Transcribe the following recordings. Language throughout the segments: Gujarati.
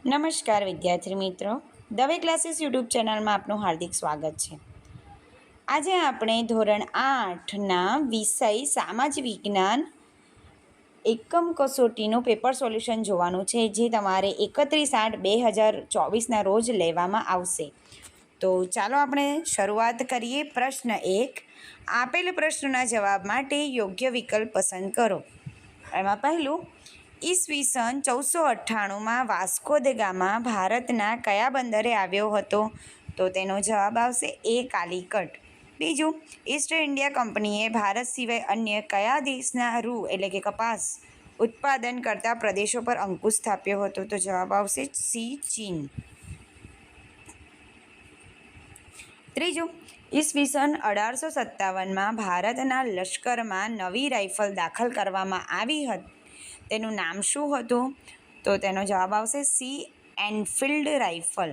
નમસ્કાર વિદ્યાર્થી મિત્રો, દવે ક્લાસીસ યુટ્યુબ ચેનલમાં આપનું હાર્દિક સ્વાગત છે. આજે આપણે ધોરણ 8ના વિષય સામાજિક વિજ્ઞાન એકમ કસોટીનું પેપર સોલ્યુશન જોવાનું છે, જે તમારે 31/8/2024ના રોજ લેવામાં આવશે. તો ચાલો આપણે શરૂઆત કરીએ. પ્રશ્ન 1, આપેલ પ્રશ્નના જવાબ માટે યોગ્ય વિકલ્પ પસંદ કરો. એમાં પહેલું, ઈસવીસન 1498માં વાસ્કો દ ગામા ભારતના કયા બંદરે આવ્યો હતો? તો તેનો જવાબ આવશે એ, કાલિકટ. બીજું, ઈસ્ટ ઇન્ડિયા કંપનીએ ભારત સિવાય અન્ય કયા દેશના એટલે કે કપાસ ઉત્પાદન કરતા પ્રદેશો પર અંકુશ સ્થાપ્યો હતો? તો જવાબ આવશે સી, ચીન. ત્રીજું, ઈસવીસન 1857માં ભારતના લશ્કરમાં નવી રાઇફલ દાખલ કરવામાં આવી હતી, તેનું નામ શું હતું? તો તેનો જવાબ આવશે સી, એનફિલ્ડ રાઇફલ.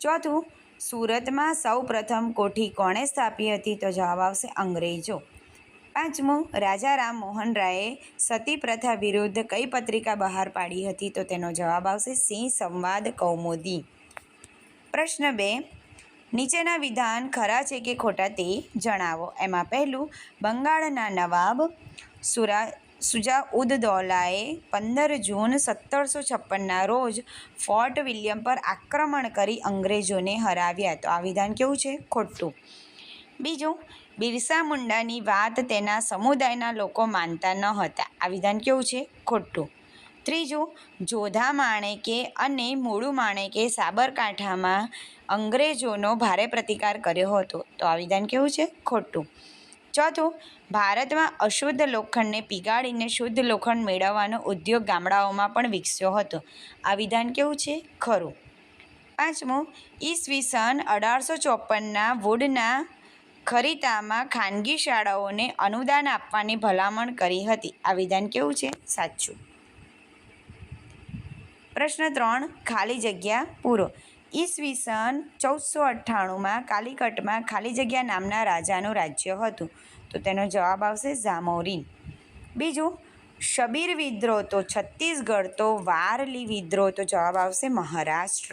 ચોથું, સુરતમાં સૌ પ્રથમ કોઠી કોણે સ્થાપી હતી? તો જવાબ આવશે અંગ્રેજો. પાંચમું, રાજા રામ મોહન રાયે સતી પ્રથા વિરુદ્ધ કઈ પત્રિકા બહાર પાડી હતી? તો તેનો જવાબ આવશે સી, સંવાદ કૌમુદી. પ્રશ્ન 2, નીચેના વિધાન ખરા છે કે ખોટા તે જણાવો. એમાં પહેલું, બંગાળના નવાબ સુજાઉદ્દૌલાએ 15 જૂન 1756ના રોજ ફોર્ટ વિલિયમ પર આક્રમણ કરી અંગ્રેજોને હરાવ્યા. તો આ વિધાન કેવું છે? ખોટું. બીજું, બિરસા મુંડાની વાત તેના સમુદાયના લોકો માનતા ન હતા. આ વિધાન કેવું છે? ખોટું. ત્રીજું, જોધા માણેકે અને મૂળુ માણેકે સાબરકાંઠામાં અંગ્રેજોનો ભારે પ્રતિકાર કર્યો હતો. તો આ વિધાન કેવું છે? ખોટું. ચોથું, ભારતમાં અશુદ્ધ લોખંડને પીગાળીને શુદ્ધ લોખંડ મેળવવાનો ઉદ્યોગ ગામડાઓમાં પણ વિકસ્યો હતો. આ વિધાન કેવું છે? ખરું. પાંચમું, ઈસવીસન 1854ના વુડના ખરીતામાં ખાનગી શાળાઓને અનુદાન આપવાની ભલામણ કરી હતી. આ વિધાન કેવું છે? સાચું. પ્રશ્ન 3, ખાલી જગ્યા પૂરો. ઈસવીસન 1498માં કાલિકટમાં ખાલી જગ્યા નામના રાજાનું રાજ્ય હતું. તો તેનો જવાબ આવશે ઝામોરીન. બીજું, શબીર વિદ્રોહ તો છત્તીસગઢ, તો વારલી વિદ્રોહ તો જવાબ આવશે મહારાષ્ટ્ર.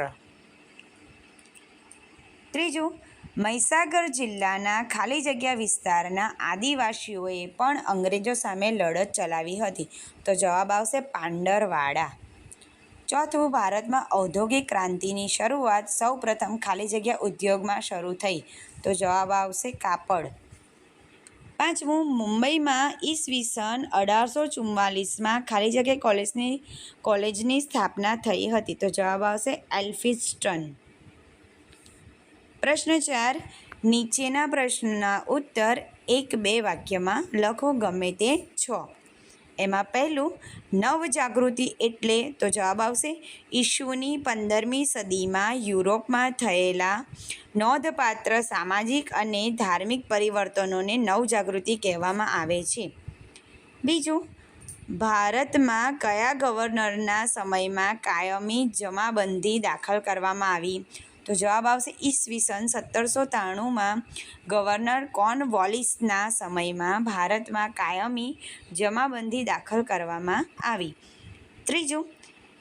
ત્રીજું, મહીસાગર જિલ્લાના ખાલી જગ્યા વિસ્તારના આદિવાસીઓએ પણ અંગ્રેજો સામે લડત ચલાવી હતી. તો જવાબ આવશે પાંડરવાડા. ચોથું, ભારતમાં ઔદ્યોગિક ક્રાંતિની શરૂઆત સૌ પ્રથમ ખાલી જગ્યા ઉદ્યોગમાં શરૂ થઈ. તો જવાબ આવશે કાપડ. પાંચમું, મુંબઈમાં ઈસવીસન 1844માં ખાલી જગ્યા કોલેજની સ્થાપના થઈ હતી. તો જવાબ આવશે એલ્ફિન્સ્ટન. પ્રશ્ન 4, નીચેના પ્રશ્નના ઉત્તર 1-2 વાક્યમાં લખો, ગમે તે 6. એમાં પહેલું, નવજાગૃતિ એટલે? તો જવાબ આવશે ઈસુની 15મી સદીમાં યુરોપમાં થયેલા નોંધપાત્ર સામાજિક અને ધાર્મિક પરિવર્તનોને નવજાગૃતિ કહેવામાં આવે છે. બીજું, ભારતમાં કયા ગવર્નરના સમયમાં કાયમી જમાબંધી દાખલ કરવામાં આવી? તો જવાબ આવશે ઈસવીસન 1793માં ગવર્નર કોર્નવોલિસના સમયમાં ભારતમાં કાયમી જમાબંધી દાખલ કરવામાં આવી. ત્રીજું,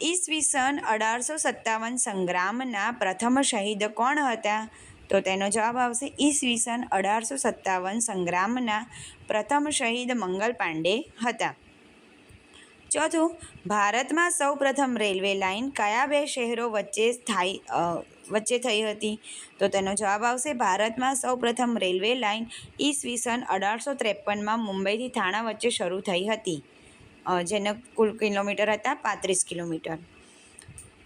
ઈસવીસન 1857 સંગ્રામના પ્રથમ શહીદ કોણ હતા? તો તેનો જવાબ આવશે ઈસવીસન 1857 સંગ્રામના પ્રથમ શહીદ મંગલ પાંડે હતા. ચોથું, ભારતમાં સૌ પ્રથમ રેલવે લાઇન કયા 2 શહેરો વચ્ચે થઈ હતી? તો તેનો જવાબ આવશે ભારતમાં સૌ પ્રથમ રેલવે લાઇન ઈસવીસન 1853માં મુંબઈથી થાણા વચ્ચે શરૂ થઈ હતી, જેના કુલ કિલોમીટર હતા 35 કિલોમીટર.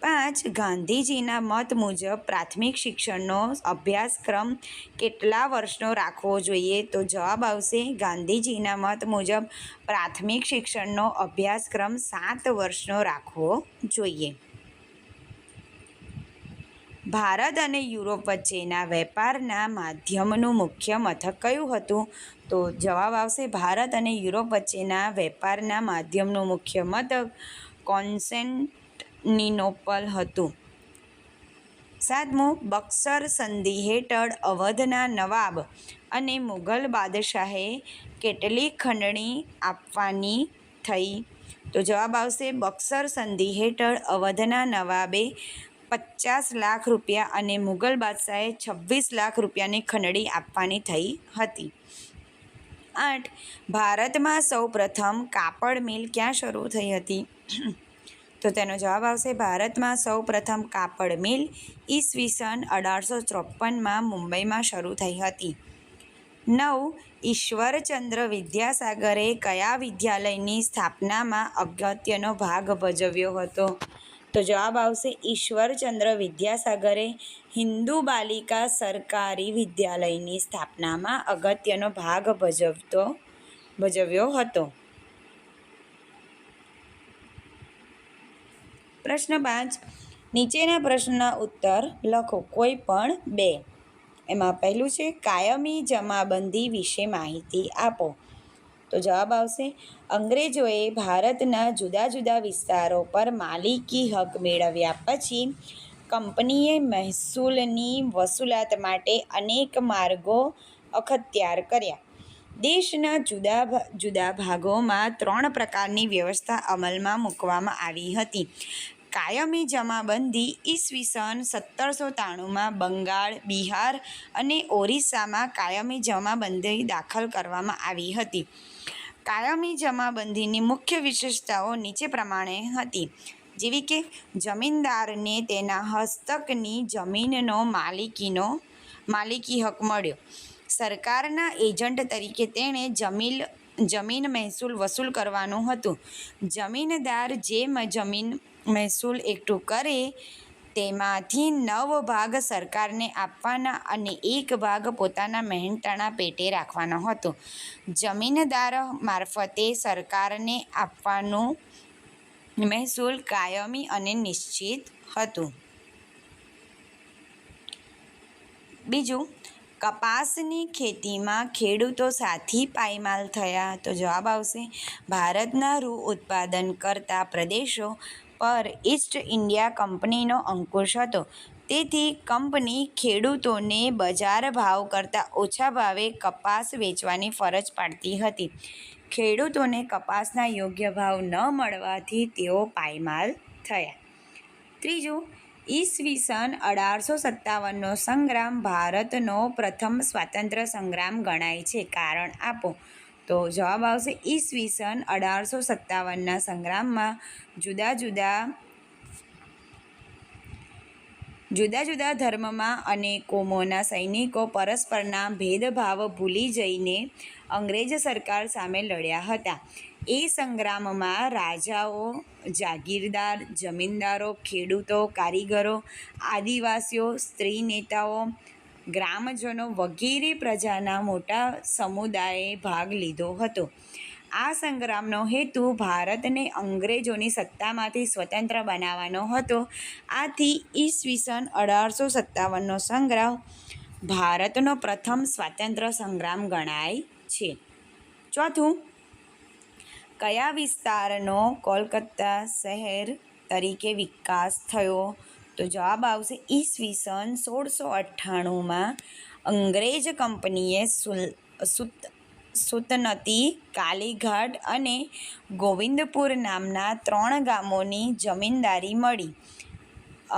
5, ગાંધીજીના મત મુજબ પ્રાથમિક શિક્ષણનો અભ્યાસક્રમ કેટલા વર્ષનો રાખવો જોઈએ? તો જવાબ આવશે ગાંધીજીના મત મુજબ પ્રાથમિક શિક્ષણનો અભ્યાસક્રમ 7 વર્ષનો રાખવો જોઈએ. ભારત અને યુરોપ વચ્ચેના વેપારના માધ્યમનું મુખ્ય મથક કયું હતું? તો જવાબ આવશે ભારત અને યુરોપ વચ્ચેના વેપારના માધ્યમનું મુખ્ય મથક કોન્સ્ટેન્ટિનોપલ હતું. 7મું, બક્સર સંધિ હેઠળ અવધના નવાબ અને મુઘલ બાદશાહે કેટલી ખંડણી આપવાની થઈ? તો જવાબ આવશે બક્સર સંધિ હેઠળ અવધના નવાબે 50 લાખ રૂપિયા અને મુગલ બાદશાહે 26 લાખ રૂપિયાની ખંડણી આપવાની થઈ હતી. 8. ભારતમાં સૌપ્રથમ કાપડ મિલ ક્યાં શરૂ થઈ હતી? તો તેનો જવાબ આવશે ભારતમાં સૌપ્રથમ કાપડ મિલ ઈસવીસન 1853માં મુંબઈમાં શરૂ થઈ હતી. 9. ઈશ્વરચંદ્ર વિદ્યાસાગરે કયા વિદ્યાલયની સ્થાપનામાં અગત્યનો ભાગ ભજવ્યો હતો? તો જવાબ આવશે ઈશ્વરચંદ્ર વિદ્યાસાગરે હિન્દુ બાલિકા સરકારી વિદ્યાલયની સ્થાપનામાં અગત્યનો ભાગ ભજવ્યો હતો. પ્રશ્ન 5. નીચેના પ્રશ્નના ઉત્તર લખો, કોઈ પણ બે. એમાં પહેલું છે કાયમી જમાબંધી વિશે માહિતી આપો. તો જવાબ આવશે અંગ્રેજોએ ભારતના જુદા જુદા વિસ્તારો પર માલિકી હક મેળવ્યા પછી કંપનીએ મહેસૂલની વસૂલાત માટે અનેક માર્ગો અખત્યાર કર્યા. દેશના જુદા જુદા ભાગોમાં 3 પ્રકારની વ્યવસ્થા અમલમાં મૂકવામાં આવી હતી. કાયમી જમાબંધી ઈસવીસન 1793માં બંગાળ, બિહાર અને ઓરિસ્સામાં કાયમી જમાબંધી દાખલ કરવામાં આવી હતી. કાયમી જમાબંધીની મુખ્ય વિશેષતાઓ નીચે પ્રમાણે હતી, જેવી કે જમીનદારને તેના હસ્તકની જમીનનો માલિકી હક મળ્યો. સરકારના એજન્ટ તરીકે તેણે જમીન મહેસૂલ વસૂલ કરવાનું હતું. જમીનદાર જે જમીન મહેસૂલ એકઠું કરે તેમાંથી 9 ભાગ સરકારને આપવાના અને 1 ભાગ પોતાના મહેનતાણા પેટે રાખવાનો હતો. જમીનદાર મારફતે સરકારને આપવાનું મહેસૂલ કાયમી અને નિશ્ચિત હતું. બીજું, કપાસની ખેતીમાં ખેડૂતો સાથી પાયમાલ થયા. તો જવાબ આવશે ભારતના રૂ ઉત્પાદન કરતા પ્રદેશો પર ઈસ્ટ ઇન્ડિયા કંપનીનો અંકુશ હતો. તેથી કંપની ખેડૂતોને બજાર ભાવ કરતાં ઓછા ભાવે કપાસ વેચવાની ફરજ પાડતી હતી. ખેડૂતોને કપાસના યોગ્ય ભાવ ન મળવાથી તેઓ પાયમાલ થયા. ત્રીજું, ઈસવીસન 1857નો સંગ્રામ ભારતનો પ્રથમ સ્વાતંત્ર્ય સંગ્રામ ગણાય છે. કારણ આપો. તો જવાબ આવશે ઈસવીસન 1857ના સંગ્રામમાં જુદા જુદા ધર્મમાં અને કોમોના સૈનિકો પરસ્પરના ભેદભાવ ભૂલી જઈને અંગ્રેજ સરકાર સામે લડ્યા હતા. એ સંગ્રામમાં રાજાઓ, જાગીરદાર, જમીનદારો, ખેડૂતો, કારીગરો, આદિવાસીઓ, સ્ત્રી નેતાઓ, ગ્રામજનો વગેરે પ્રજાના મોટા સમુદાયે ભાગ લીધો હતો. આ સંગ્રામનો હેતુ ભારતને અંગ્રેજોની સત્તામાંથી સ્વતંત્ર બનાવવાનો હતો. આથી ઈસવીસન 1857નો સંગ્રામ ભારતનો પ્રથમ સ્વાતંત્ર્ય સંગ્રામ ગણાય છે. ચોથું, કયા વિસ્તારનો કોલકાતા શહેર તરીકે વિકાસ થયો? તો જવાબ આવશે ઈસવીસન 1698માં અંગ્રેજ કંપનીએ સુતનતી, કાલીઘાટ અને ગોવિંદપુર નામના 3 ગામોની જમીનદારી મળી.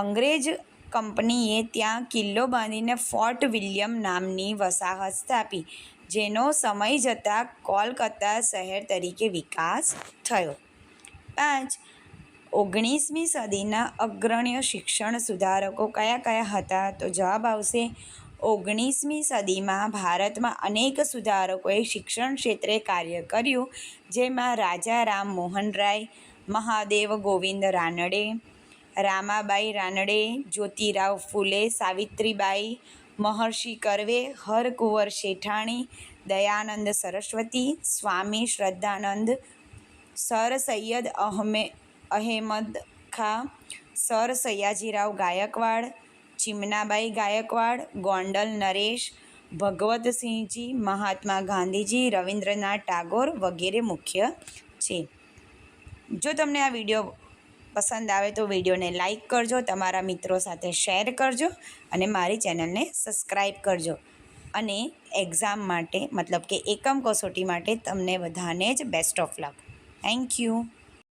અંગ્રેજ કંપનીએ ત્યાં કિલ્લો બાંધીને ફોર્ટ વિલિયમ નામની વસાહત સ્થાપી, જેનો સમય જતાં કોલકાતા શહેર તરીકે વિકાસ થયો. 5. 19મી સદીના અગ્રણી શિક્ષણ સુધારકો કયા હતા? તો જવાબ આવશે 19મી સદીમાં ભારતમાં અનેક સુધારકોએ શિક્ષણ ક્ષેત્રે કાર્ય કર્યું, જેમાં રાજા રામ મોહન રાય, મહાદેવ ગોવિંદ રાનડે, રામાબાઈ રાનડે, જ્યોતિરાવ ફૂલે, સાવિત્રીબાઈ, મહર્ષિ કર્વે, હરકુંવર શેઠાણી, દયાનંદ સરસ્વતી, સ્વામી શ્રદ્ધાનંદ, સર સૈયદ અહેમદ ખાં, સર સયાજીરાવ ગાયકવાડ, ચિમનાબાઈ ગાયકવાડ, ગોંડલ નરેશ, ભગવતસિંહજી, મહાત્મા ગાંધીજી, રવિન્દ્રનાથ ટાગોર વગેરે મુખ્ય છે. જો તમને આ વિડીયો પસંદ આવે તો વિડીયોને લાઈક કરજો, તમારા મિત્રો સાથે શેર કરજો અને મારી ચેનલને સબસ્ક્રાઈબ કરજો. અને એક્ઝામ માટે મતલબ કે એકમ કસોટી માટે તમને બધાને જ best of luck. Thank you.